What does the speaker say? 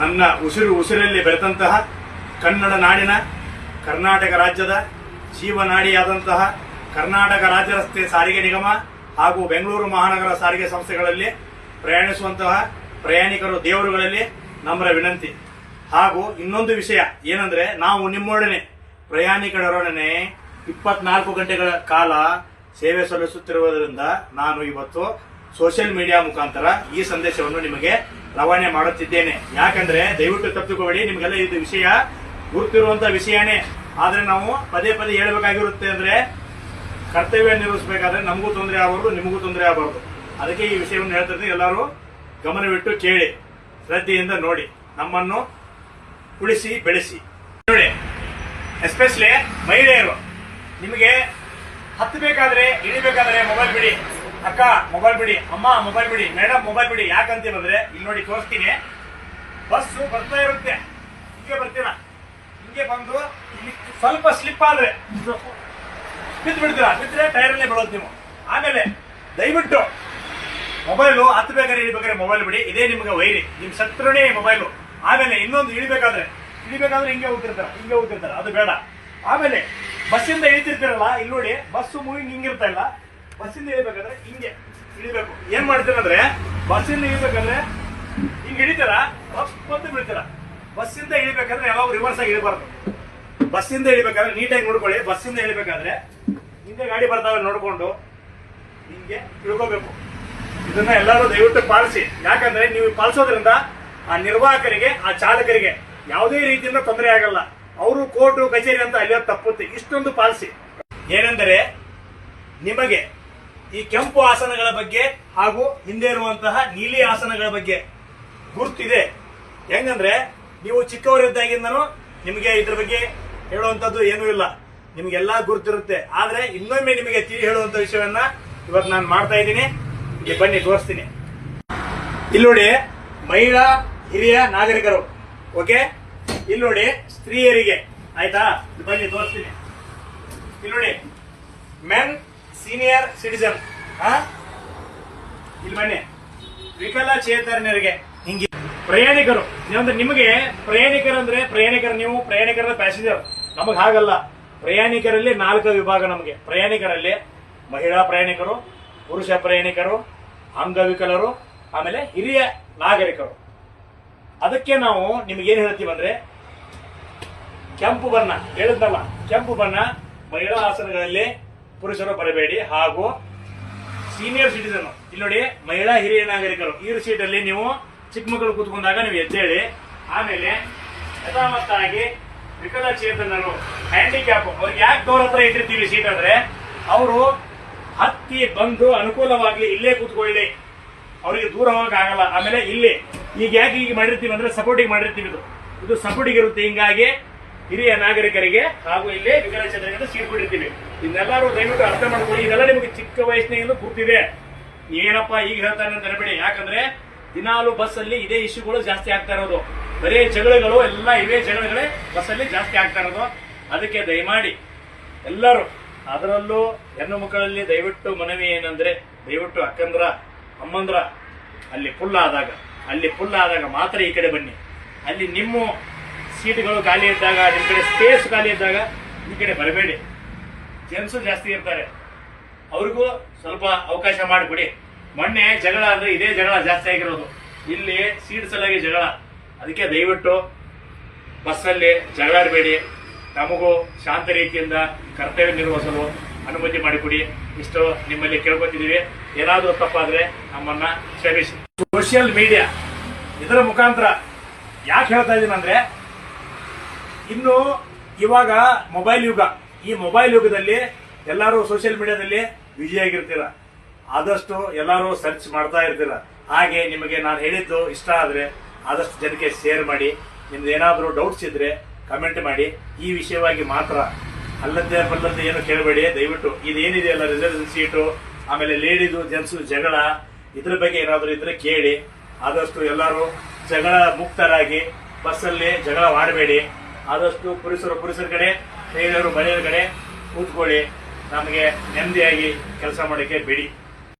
ನನ್ನ ಉಸಿರಲ್ಲಿ ಬೆರೆತಂತಹ ಕನ್ನಡ ನಾಡಿನ ಕರ್ನಾಟಕ ರಾಜ್ಯದ ಜೀವನಾಡಿಯಾದಂತಹ ಕರ್ನಾಟಕ ರಾಜ್ಯ ರಸ್ತೆ ಸಾರಿಗೆ ನಿಗಮ ಹಾಗೂ ಬೆಂಗಳೂರು ಮಹಾನಗರ ಸಾರಿಗೆ ಸಂಸ್ಥೆಗಳಲ್ಲಿ ಪ್ರಯಾಣಿಸುವಂತಹ ಪ್ರಯಾಣಿಕರು ದೇವರುಗಳಲ್ಲಿ ನಮ್ರ ವಿನಂತಿ. ಹಾಗೂ ಇನ್ನೊಂದು ವಿಷಯ ಏನಂದ್ರೆ, ನಾವು ನಿಮ್ಮೊಡನೆ ಪ್ರಯಾಣಿಕರೊಡನೆ 24 ಗಂಟೆಗಳ ಕಾಲ ಸೇವೆ ಸಲ್ಲಿಸುತ್ತಿರುವುದರಿಂದ ನಾನು ಇವತ್ತು ಸೋಷಿಯಲ್ ಮೀಡಿಯಾ ಮುಖಾಂತರ ಈ ಸಂದೇಶವನ್ನು ನಿಮಗೆ ರವಾನೆ ಮಾಡುತ್ತಿದ್ದೇನೆ. ಯಾಕಂದ್ರೆ ದಯವಿಟ್ಟು ತಪ್ಪಿಕೊಳ್ಳಿ, ನಿಮಗೆಲ್ಲ ಇದು ವಿಷಯ ಗುರುತಿರುವಂತಹ ವಿಷಯನೇ. ಆದ್ರೆ ನಾವು ಪದೇ ಪದೇ ಹೇಳಬೇಕಾಗಿರುತ್ತೆ. ಅಂದ್ರೆ ಕರ್ತವ್ಯ ನಿರ್ವಹಿಸಬೇಕಾದ್ರೆ ನಮಗೂ ತೊಂದರೆ ಆಗಬಾರ್ದು, ನಿಮಗೂ ತೊಂದರೆ ಆಗಬಾರ್ದು. ಅದಕ್ಕೆ ಈ ವಿಷಯವನ್ನು ಹೇಳ್ತಿರ್ತೀನಿ. ಎಲ್ಲರೂ ಗಮನವಿಟ್ಟು ಕೇಳಿ, ಶ್ರದ್ಧೆಯಿಂದ ನೋಡಿ, ನಮ್ಮನ್ನು ಉಳಿಸಿ ಬೆಳೆಸಿ. ನೋಡಿ, ಎಸ್ಪೆಷಲಿ ಮಹಿಳೆಯರು, ನಿಮಗೆ ಹತ್ತಬೇಕಾದ್ರೆ ಇಳಿಬೇಕಾದ್ರೆ ಮೊಬೈಲ್ ಬಿಡಿ. ಅಕ್ಕ ಮೊಬೈಲ್ ಬಿಡಿ, ಅಮ್ಮ ಮೊಬೈಲ್ ಬಿಡಿ, ಮೇಡಮ್ ಮೊಬೈಲ್ ಬಿಡಿ. ಯಾಕಂತ ಬಂದ್ರೆ ಇಲ್ಲಿ ನೋಡಿ ತೋರಿಸ್ತೀನಿ. ಬಸ್ ಬರ್ತಾ ಇರುತ್ತೆ, ಹಿಂಗೆ ಬರ್ತೀರಾ, ಹಿಂಗೆ ಬಂದು ಸ್ವಲ್ಪ ಸ್ಲಿಪ್ ಆದ್ರೆ ಬಿದ್ದು ಬಿಡ್ತೀರಾ. ಬಿದ್ದರೆ ಟೈರಲ್ಲೇ ಬೀಳೋದು ನೀವು. ಆಮೇಲೆ ದಯವಿಟ್ಟು ಮೊಬೈಲು ಹತ್ತಬೇಕಾದ್ರೆ ಇಳಿಬೇಕಾದ್ರೆ ಮೊಬೈಲ್ ಬಿಡಿ. ಇದೇ ನಿಮ್ಗೆ ವೈರಿ, ನಿಮ್ ಶತ್ರುನೇ ಮೊಬೈಲು. ಆಮೇಲೆ ಇನ್ನೊಂದು ಇಳಿಬೇಕಾದ್ರೆ ಹಿಂಗೆ ಹೋಗ್ತಿರ್ತಾರ, ಅದು ಬೇಡ. ಆಮೇಲೆ ಬಸ್ಸಿಂದ ಇಳಿತಿರ್ತೀರಲ್ಲ, ಇಲ್ಲಿ ನೋಡಿ ಬಸ್ ಮೂವಿಂಗ್ ಹಿಂಗಿರ್ತಾ ಇಲ್ಲ. ಬಸ್ಸಿಂದ ಇಳಿಬೇಕಾದ್ರೆ ಹಿಂಗೆ ಇಳಿಬೇಕು. ಏನ್ ಮಾಡ್ತೀರಂದ್ರೆ, ಬಸ್ಸಿಂದ ಇಳಿಬೇಕಾದ್ರೆ ಹಿಂಗೆ ಇಳಿತಾರ, ಬಂದು ಬಿಡ್ತೀರ. ಬಸ್ಸಿಂದ ಇಳಿಬೇಕಾದ್ರೆ ಯಾವಾಗ ರಿವರ್ಸ್ ಆಗಿ ಇಳಿಬಾರ್ದು. ಬಸ್ಸಿಂದ ಇಳಿಬೇಕಾದ್ರೆ ನೀಟಾಗಿ ನೋಡ್ಕೊಳ್ಳಿ. ಬಸ್ಸಿಂದ ಇಳಿಬೇಕಾದ್ರೆ ಹಿಂದೆ ಗಾಡಿ ಬರ್ತಾವೆ ನೋಡ್ಕೊಂಡು ಹಿಂಗೆ ಇಳ್ಕೋಬೇಕು. ಇದನ್ನ ಎಲ್ಲರೂ ದಯವಿಟ್ಟು ಪಾಲಿಸಿ. ಯಾಕಂದ್ರೆ ನೀವು ಪಾಲಿಸೋದ್ರಿಂದ ಆ ನಿರ್ವಾಹಕರಿಗೆ, ಆ ಚಾಲಕರಿಗೆ ಯಾವುದೇ ರೀತಿಯಿಂದ ತೊಂದರೆ ಆಗಲ್ಲ. ಅವರು ಕೋರ್ಟು ಕಚೇರಿ ಅಂತ ಅಲ್ಲಿ ತಪ್ಪುತ್ತೆ. ಇಷ್ಟೊಂದು ಪಾಲಿಸಿ. ಏನೆಂದರೆ, ನಿಮಗೆ ಈ ಕೆಂಪು ಆಸನಗಳ ಬಗ್ಗೆ ಹಾಗೂ ಹಿಂದೆ ಇರುವಂತಹ ನೀಲಿ ಆಸನಗಳ ಬಗ್ಗೆ ಗುರ್ತಿದೆ. ಹೆಂಗಂದ್ರೆ, ನೀವು ಚಿಕ್ಕವರಿದ್ದಾಗಿಂದನೂ ನಿಮಗೆ ಇದ್ರ ಬಗ್ಗೆ ಹೇಳುವಂತದ್ದು ಏನೂ ಇಲ್ಲ, ನಿಮ್ಗೆಲ್ಲಾ ಗುರ್ತಿರುತ್ತೆ. ಆದ್ರೆ ಇನ್ನೊಮ್ಮೆ ನಿಮಗೆ ಹೇಳುವಂತ ವಿಷಯವನ್ನ ಇವತ್ತು ನಾನು ಮಾಡ್ತಾ ಇದ್ದೀನಿ. ಇಲ್ಲಿ ಬನ್ನಿ ತೋರಿಸ್ತೀನಿ. ಇಲ್ಲಿ ನೋಡಿ, ಮಹಿಳಾ ಹಿರಿಯ ನಾಗರಿಕರು, ಓಕೆ. ಇಲ್ಲಿ ನೋಡಿ ಸ್ತ್ರೀಯರಿಗೆ, ಆಯ್ತಾ, ಬನ್ನಿ ತೋರಿಸ್ತೀನಿ. ಇಲ್ಲಿ ನೋಡಿ ಮೆನ್ ಸೀನಿಯರ್ ಸಿಟಿಸನ್, ಇಲ್ಲಿ ಬನ್ನಿ. ವಿಕಲಚೇತನರಿಗೆ ಹಿಂಗೆ ಪ್ರಯಾಣಿಕರು ಅಂದ್ರೆ ನಿಮಗೆ ಪ್ರಯಾಣಿಕರಂದ್ರೆ ನೀವು ಪ್ರಯಾಣಿಕರ ಪ್ಯಾಸೆಂಜರ್. ನಮಗ್ ಹಾಗಲ್ಲ. ಪ್ರಯಾಣಿಕರಲ್ಲಿ 4 ವಿಭಾಗ ನಮಗೆ. ಪ್ರಯಾಣಿಕರಲ್ಲಿ ಮಹಿಳಾ ಪ್ರಯಾಣಿಕರು, ಪುರುಷ ಪ್ರಯಾಣಿಕರು, ಅಂಗವಿಕಲರು, ಆಮೇಲೆ ಹಿರಿಯ ನಾಗರಿಕರು. ಅದಕ್ಕೆ ನಾವು ನಿಮ್ಗೆ ಏನ್ ಹೇಳ್ತೀವಿ ಅಂದ್ರೆ, ಕೆಂಪು ಬಣ್ಣ ಹೇಳಿದ್ನಲ್ಲ, ಕೆಂಪು ಬಣ್ಣ ಮಹಿಳಾ ಆಸನಗಳಲ್ಲಿ ಪುರುಷರು ಬರಬೇಡಿ. ಹಾಗೂ ಸೀನಿಯರ್ ಸಿಟಿಸನ್, ಇಲ್ಲಿ ನೋಡಿ ಮಹಿಳಾ ಹಿರಿಯ ನಾಗರಿಕರು, ಈ ಸೀಟಲ್ಲಿ ನೀವು ಚಿಕ್ಕ ಮಕ್ಕಳು ಕೂತ್ಕೊಂಡಾಗ ನೀವು ಎದ್ದೇಳಿ. ಆಮೇಲೆ ಯಥಾವತ್ತಾಗಿ ವಿಕಲಚೇತನರು, ಹ್ಯಾಂಡಿಕ್ಯಾಪ್, ಅವ್ರಿಗೆ ಯಾಕೆ ಡೋರ್ ಹತ್ರ ಇಟ್ಟಿರ್ತೀವಿ ಸೀಟ್ ಅಂದ್ರೆ, ಅವರು ಹತ್ತಿ ಬಂದು ಅನುಕೂಲವಾಗ್ಲಿ, ಇಲ್ಲೇ ಕೂತ್ಕೊಳ್ಳಿ, ಅವರಿಗೆ ದೂರ ಹೋಗಕ್ ಆಗಲ್ಲ. ಆಮೇಲೆ ಇಲ್ಲಿ ಈಗ ಯಾಕೆ ಈಗ ಮಾಡಿರ್ತೀವಿ ಅಂದ್ರೆ ಸಪೋರ್ಟಿಗೆ ಮಾಡಿರ್ತೀವಿ. ಇದು ಸಪೋರ್ಟಿಗೆ ಇರುತ್ತೆ. ಹಿಂಗಾಗಿ ಹಿರಿಯ ನಾಗರಿಕರಿಗೆ ಹಾಗೂ ಇಲ್ಲಿ ವಿಕಲಚೇತನರಿಗೆ ಸೀಟ್ ಕೊಟ್ಟಿರ್ತೀವಿ. ಇದನ್ನೆಲ್ಲರೂ ದಯವಿಟ್ಟು ಅರ್ಥ ಮಾಡ್ಕೊಳ್ಳಿ. ಇದೆಲ್ಲ ನಿಮಗೆ ಚಿಕ್ಕ ವಯಸ್ಸಿನಿಂದ ಕೂತಿದೆ. ಏನಪ್ಪಾ ಈಗ ಹೇಳ್ತಾನೆ ಅಂತ ನೆನಬೇಡಿ. ಯಾಕಂದ್ರೆ ದಿನಾಲು ಬಸ್ ಅಲ್ಲಿ ಇದೇ ಇಶ್ಯೂಗಳು ಜಾಸ್ತಿ ಆಗ್ತಾ ಇರೋದು. ಬರೀ ಜಗಳಗಳು ಎಲ್ಲ ಇವೇ ಜಗಳಗಳೇ ಬಸ್ಸಲ್ಲಿ ಜಾಸ್ತಿ ಆಗ್ತಾ ಇರೋದು. ಅದಕ್ಕೆ ದಯಮಾಡಿ ಎಲ್ಲರೂ, ಅದರಲ್ಲೂ ಹೆಣ್ಣು ಮಕ್ಕಳಲ್ಲಿ ದಯವಿಟ್ಟು ಮನವಿ ಏನಂದ್ರೆ, ದಯವಿಟ್ಟು ಅಕ್ಕಂದ್ರ ಅಮ್ಮಂದ್ರ ಅಲ್ಲಿ ಫುಲ್ ಆದಾಗ ಮಾತ್ರ ಈ ಕಡೆ ಬನ್ನಿ. ಅಲ್ಲಿ ನಿಮ್ಮ ಸೀಟ್ಗಳು ಖಾಲಿ ಇದ್ದಾಗ, ನಿಮ್ಮ ಕಡೆ ಸ್ಪೇಸ್ ಖಾಲಿ ಇದ್ದಾಗ ಈ ಕಡೆ ಬರಬೇಡಿ. ಜೆಂಟ್ಸು ಜಾಸ್ತಿ ಇರ್ತಾರೆ, ಅವ್ರಿಗೂ ಸ್ವಲ್ಪ ಅವಕಾಶ ಮಾಡಿಕೊಡಿ. ಮೊನ್ನೆ ಜಗಳ ಅಂದ್ರೆ ಇದೇ ಜಗಳ ಜಾಸ್ತಿ ಆಗಿರೋದು. ಇಲ್ಲಿ ಸೀಟ್ ಸಲುವಾಗಿ ಜಗಳ. ಅದಕ್ಕೆ ದಯವಿಟ್ಟು ಬಸ್ಸಲ್ಲಿ ಜಗಳಾಡಬೇಡಿ. ನಮಗೂ ಶಾಂತ ರೀತಿಯಿಂದ ಕರ್ತವ್ಯ ನಿರ್ವಹಿಸಲು ಅನುಮತಿ ಮಾಡಿಕೊಡಿ. ಇಷ್ಟು ನಿಮ್ಮಲ್ಲಿ ಕೇಳ್ಕೊತಿದ್ದೀವಿ. ಏನಾದರೂ ತಪ್ಪಾದ್ರೆ ನಮ್ಮನ್ನ ಕ್ಷಮಿಸಿ. ಸೋಷಿಯಲ್ ಮೀಡಿಯಾ ಇದರ ಮುಖಾಂತರ ಯಾಕೆ ಹೇಳ್ತಾ ಇದ್ದೀನಿ ಅಂದ್ರೆ, ಇನ್ನು ಇವಾಗ ಮೊಬೈಲ್ ಯುಗ. ಈ ಮೊಬೈಲ್ ಯುಗದಲ್ಲಿ ಎಲ್ಲರೂ ಸೋಷಿಯಲ್ ಮೀಡಿಯಾದಲ್ಲಿ ಬ್ಯುಸಿ ಆಗಿರ್ತೀರ. ಆದಷ್ಟು ಎಲ್ಲರೂ ಸರ್ಚ್ ಮಾಡ್ತಾ ಇರ್ತೀರ. ಹಾಗೆ ನಿಮಗೆ ನಾನು ಹೇಳಿದ್ದು ಇಷ್ಟ ಆದ್ರೆ ಆದಷ್ಟು ಜನಕ್ಕೆ ಶೇರ್ ಮಾಡಿ. ನಿಮ್ದು ಏನಾದರೂ ಡೌಟ್ಸ್ ಇದ್ರೆ ಕಮೆಂಟ್ ಮಾಡಿ. ಈ ವಿಷಯವಾಗಿ ಮಾತ್ರ ಅಲ್ಲದೆ ಬಲ್ಲದೆ ಏನು ಕೇಳಬೇಡಿ. ದಯವಿಟ್ಟು ಇದೇನಿದೆ ಅಲ್ಲ, ರಿಸರ್ವೇಶನ್ ಸೀಟು, ಆಮೇಲೆ ಲೇಡೀಸು ಜೆಂಟ್ಸು ಜಗಳ, ಇದ್ರ ಬಗ್ಗೆ ಏನಾದರೂ ಇದ್ರೆ ಕೇಳಿ. ಆದಷ್ಟು ಎಲ್ಲರೂ ಜಗಳ ಮುಕ್ತರಾಗಿ ಬಸ್ಸಲ್ಲಿ ಜಗಳ ಮಾಡಬೇಡಿ. ಆದಷ್ಟು ಪುರುಷರ ಕಡೆ, ಮಹಿಳೆಯರ ಕಡೆ ಕೂತ್ಕೊಳ್ಳಿ. ನಮಗೆ ನೆಮ್ಮದಿಯಾಗಿ ಕೆಲಸ ಮಾಡೋಕ್ಕೆ ಬಿಡಿ.